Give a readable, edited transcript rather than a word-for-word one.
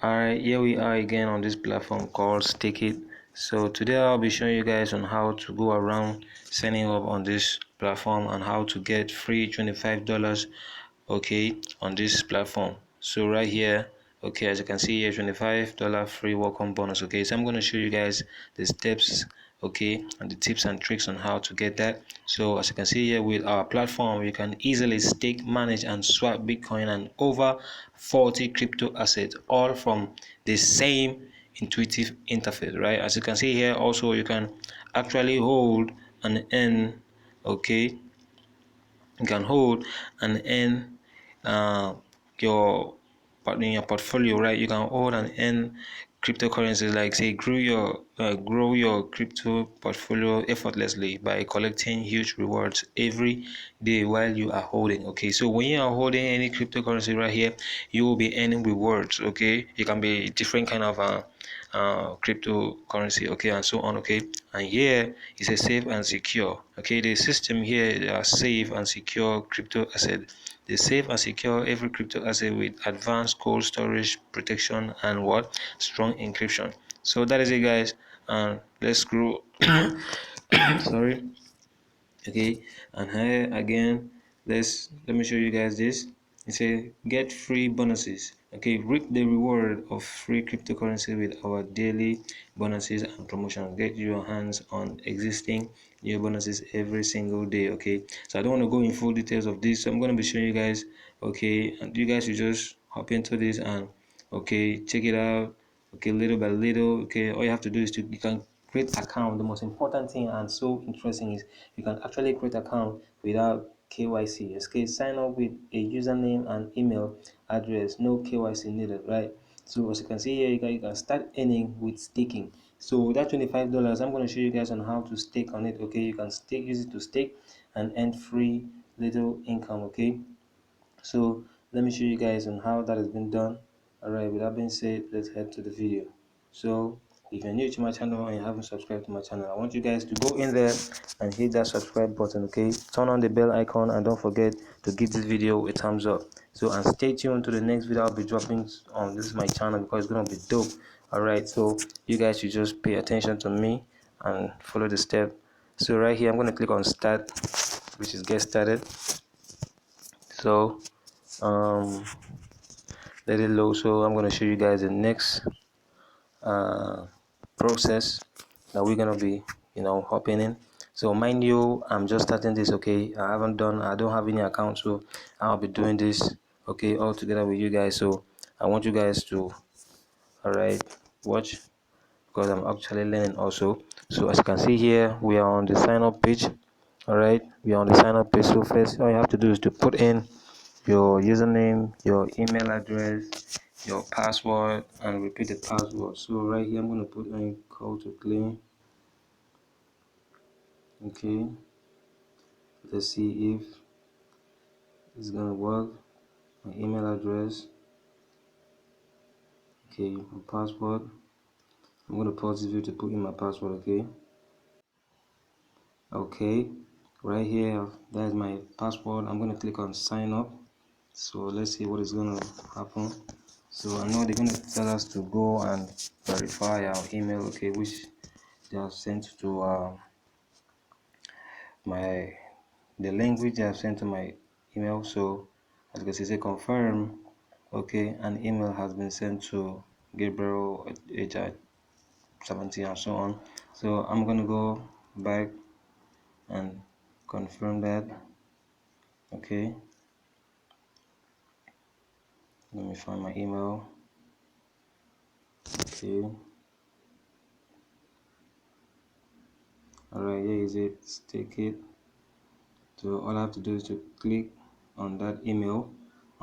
Alright, here we are again on this platform called Stakeit. So today I'll be showing you guys on how to go around signing up on this platform and how to get free $25 okay on this platform. So right here, okay, as you can see here, $25 free welcome bonus. Okay, so I'm going to show you guys the steps, okay, and the tips and tricks on how to get that. So as you can see here, with our platform, you can easily stake, manage and swap Bitcoin and over 40 crypto assets, all from the same intuitive interface, right? As you can see here, also you can actually hold and earn, okay, you can hold and earn your in your portfolio, right? You can hold and earn cryptocurrencies, like say grow your crypto portfolio effortlessly by collecting huge rewards every day while you are holding. Okay, so when you are holding any cryptocurrency right here, you will be earning rewards. Okay, it can be different kind of cryptocurrency, okay, and so on. Okay, and here is a safe and secure. Okay, the system here are safe and secure crypto asset. They save and secure every crypto asset with advanced cold storage protection and what strong encryption. So that is it, guys. And let's scroll. Sorry. Okay, and here again, let me show you guys this. It says get free bonuses. Okay, reap the reward of free cryptocurrency with our daily bonuses and promotions. Get your hands on existing new bonuses every single day. Okay, so I don't want to go in full details of this, so I'm going to be showing you guys. Okay, and you guys should just hop into this and okay, check it out. Okay, little by little. Okay, all you have to do is you can create account. The most important thing and so interesting is you can actually create account without KYC. Okay, sign up with a username and email address. No KYC needed, right? So as you can see here, you can start earning with staking. So that $25, I'm going to show you guys on how to stake on it. Okay, you can stake, use it to stake and earn free little income. Okay, so let me show you guys on how that has been done. Alright, with that being said, let's head to the video. So if you're new to my channel and you haven't subscribed to my channel, I want you guys to go in there and hit that subscribe button. Okay, turn on the bell icon and don't forget to give this video a thumbs up. So and stay tuned to the next video I'll be dropping on this is my channel, because it's gonna be dope. Alright, so you guys should just pay attention to me and follow the step. So right here I'm going to click on start, which is get started. So let it load. So I'm going to show you guys the next process that we're going to be hopping in. So mind you, I'm just starting this. Okay, I don't have any account, so I'll be doing this okay all together with you guys. So I want you guys to watch, because I'm actually learning also. So as you can see here, we are on the sign up page. Alright, we are on the sign up page. So first all you have to do is to put in your username, your email address, your password, and repeat the password. So right here I'm going to put in call to claim. Okay, let's see if it's going to work. My email address, okay, my password. I'm going to pause this video to put in my password. Okay, right here, that's my password. I'm going to click on sign up. So let's see what is going to happen. So I know they're going to tell us to go and verify our email, okay, which they have sent to the link which they have sent to my email. So as you can see, say confirm. Okay, an email has been sent to Gabriel HR 17 and so on. So I'm gonna go back and confirm that. Okay, let me find my email. Okay, alright, here is it. Take it. So all I have to do is to click on that email.